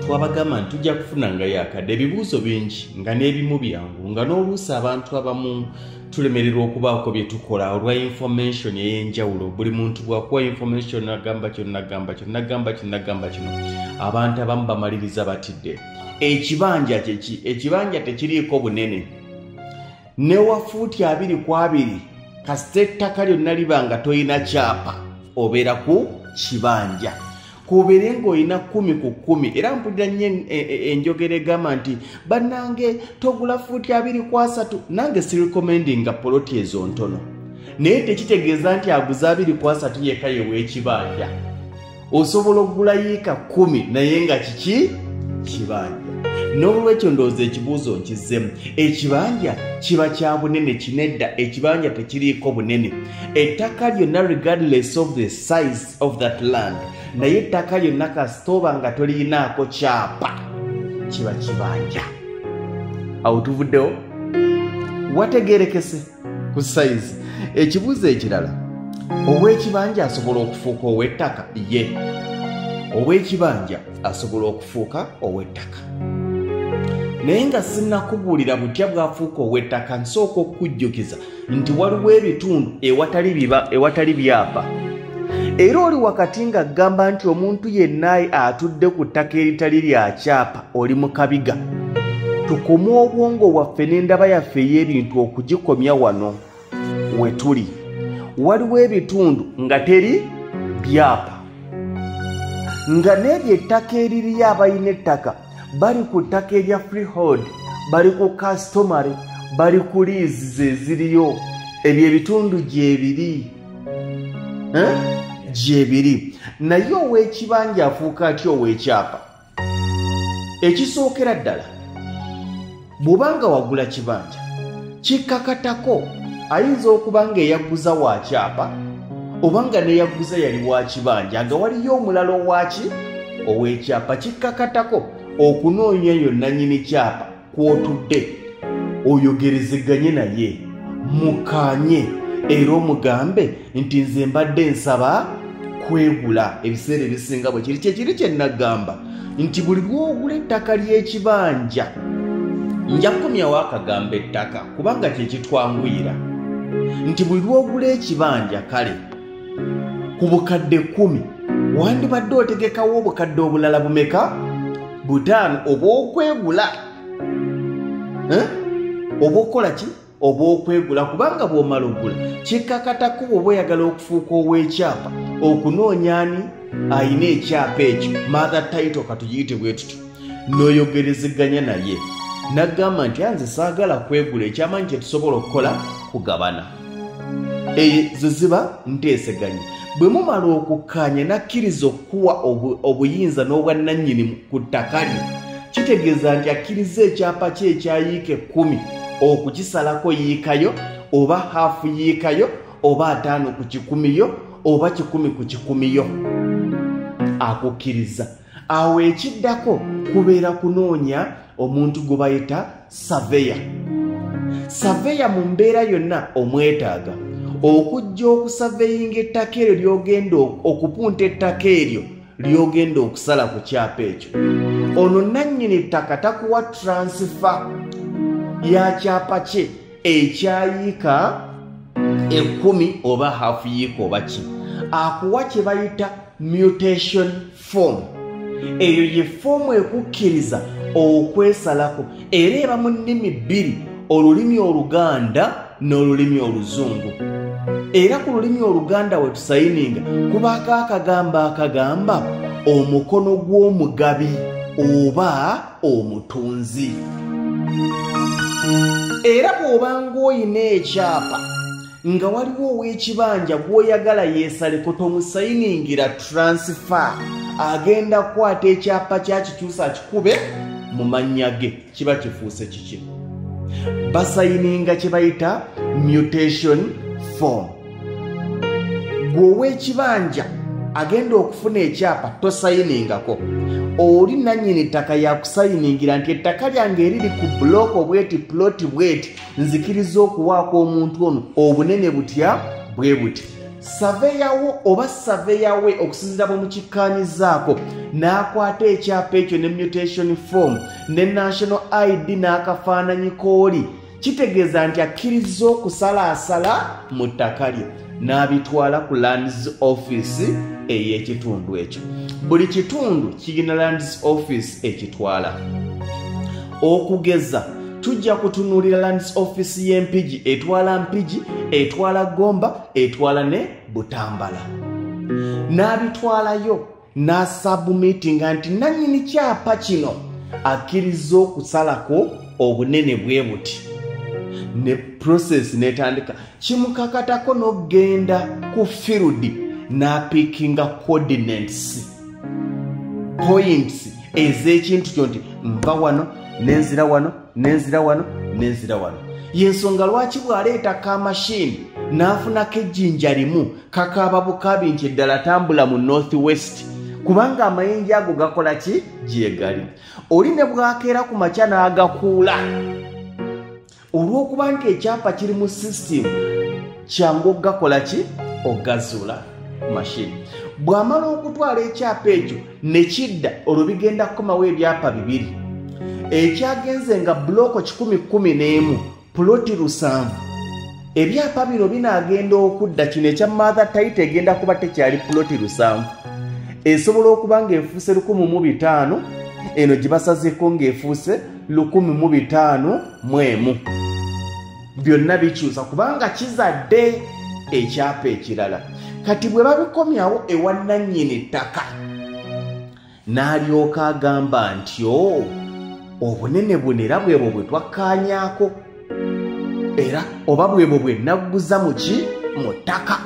twabagamba nti tujja kufunangayo akadde ebibuuzo bingi nga n'ebimu byangu nga n'oluusi abantu abamu tulemererwa okubaako bye tukola olwa information ey'enjawulo. Buli muntu bw'akuwa information nagamba kino nagamba kino nagamba kino nagamba kino, abantu abamu bamaliriza batidde. Ekibanja kyeki? Ekibanja tekiriiko bunene, ne wa fuuti 2x2 kasita ettaka lyonna liba nga toyina kyapa obeera ku kibanja. Kubeere ng'olina 10 ku 10. Era mpulira nnyo enjogera egamba nti bannange togula fuuti 2x3. Nange sirekomendinga poloti ezo ntono, naye tekitegeeza nti aguza 2x3 yekka yeweekibanja. Osobola okugula yiika 10 naye nga kiki kibanja. N'olwekyo ndowooza ekibuuzo nkizzemu. Ekibanja kiba kya bunene kinedda, ekibanja tekiriiko bunene. Ettaka lyonna regardless of the size of that land, naye ettaka lyonna kasitoba nga tolinaako kyapa kiba kibanja. Awo tuvuddewo wategerekese ku size. Ekibuuzo ekirala, ow'ekibanja asobola okufuuka ow'ettaka? Ye, ow'ekibanja asobola okufuuka ow'ettaka. Naye nga sinnakubuulira butya bw'afuuka ow'ettaka, nsooka okukujjukiza nti waliwo ebitundu ewatali byapa. Era oli wakati nga gamba nti omuntu yenna atudde ku ttaka eritali lya kyapa oli mu kabiga. Tukome obwongo waffe n'endaba yaffe ey'ebintu okugikomya wano we tuli. Waliwo ebitundu nga teri byapa, nga n'eryo ettaka eririyo abalina ettaka bali ku ttaka erya freehold, bali ku customary, bali ku leases eziriyo. Ebyo ebitundu gyebiri gyebiri. Naye ow'ekibanja afuuka atya ow'ekyapa? Ekisookera ddala, bw'obanga wagula kibanja kikkakatako, ayinza okuba nga eyaguza wa kyapa oba nga neyaguza yali wa kibanja, nga waliyo omulala owaki ow'ekyapa. Kikkakatako okunoonya yonna nnyini kyapa kw'otudde oyogerezeganye naye, mukaanye era omugambe nti nze mbadde nsaba kwegula. Ebiseera ebisinga bwe kiri kyekiri kye nagamba nti buli lw'ogula ettaka ly'ekibanja, nja kukomyawo akagambo ettaka kubanga kye kitwanguyira, nti buli lw'ogula ekibanja kale ku bukadde 10 wandibadde otegekawo obukadde obulala bumeka? 5 oba okwegula. Oba okola ki? Oba okwegula. Kubanga bw'omala ogula kikkakatako bw'oba oyagala okufuuka ow'ekyapa okunoonya ani ayina ekyapa ekyo, mother title katugiyite bwe tutyo, n'oyogerezeganya naye. Nagamba nti anze saagala kwegula, ekyamanyi kye tusobola okukola kugabana. Ezo ziba nteeseganye. Bwe mumala okukkaanya nakkiriza okuwa obuyinza n'obwannannyini ku ttaka lye, kitegeeza nti akkiriza ekyapa kye ekyayiika 10 okukisalako yiikayo, oba haafu yiikayo, oba 5 ku 10yo, oba 10 ku 10yo. Akukkiriza. Awo ekiddako kubeera kunoonya omuntu gwe bayita surveyor. Surveyor mu mbeera yonna omwetaaga okujja okusaveyinga ettaka eryo ly'ogenda okupunta ettaka eryo ly'ogenda okusala ku kyapa ekyo. Ono nannyini ttaka takuwa transfer ya kyapa kye ekyayiika 10 oba haafu yiika oba ki. Akuwa kye bayita mutation form. Eyo ye foomu ekukkiriza okwesalako, era eba mu nnimi 2, olulimi Oluganda n'olulimi Oluzungu. Era ku lulimi Oluganda we tusayininga kubaako akagamba omukono gw'omugabi oba omutunzi. Era bw'obanga oyina ekyapa nga waliwo ow'ekibanja gw'oyagala yeesaleko, tomusayiningira transfer, agenda kukwata ekyapa kyakikyusa kikube mu mannya ge, kiba kifuuse kiki. Basayininga kye bayita mutation form. Gwe ow'ekibanja agenda okufuna ekyapa tosayiningako, oli nannyini ttaka yakusayiningira nti ettaka lyange eriri ku buloko bweti ploti bweti nzikiriza okuwaako omuntu ono obunene butya bwe buti. saveyawo oba saveyawe okusinziira bwe mukikkaanyizaako n'akwata ekyapa ekyo ne mutation form ne national ID n'akafaananyi kooli kitegeeza nti akkiriza okusalaasala mu ttaka lye n'abitwala ku lands office ey'ekitundu ekyo. Buli kitundu kirina lands office ekitwala. Okugeza tujja kutunuulira lands office y'Empigi etwala Mpigi, etwala Gomba, etwala ne Butambala. N'abitwalayo n'asubmitinga nti nannyini kyapa kino akkiriza okusalako obunene bwe buti. Ne process netandika kimukakatako n'okgenda ku field n'apikinga coordinates points ez'ekintu kyo nti nva wano nenzira wano nenzira wano nenzira wano. Yensonga lwaki bw'aleeta ka machine n'afunako ejjinja limu kakaaba bukabi nti eddala tambula mu north west kubanga amayinja ago gakola ki gyegali. Oli ne bwakeera ku makya n'agakuula olw'okuba nti ekyapa kiri mu system kyangu okugakola ki ogazuula machine. Bw'amala okutwala ekyapa ekyo ne kidda olwo bigenda kukomawo ebyapa bibiri. Ekyagenze nga buloko 111 puloti 7. Ebyapa bino binaagenda okudda kino ekya mother title egenda kuba tekyali puloti 7. Esobola okuba ng'efuuse 1,500 eno gye basazeko ng'efuuse 1,500 byonna bikyusa kubanga kizadde ekyapa ekirala. Kati bwe babikomyawo ewa nannyini ttaka n'alyoka agamba nti obunene buno era bwebwo bwe twakkaanyaako era oba bwebwo bwe nagguza mu ttaka.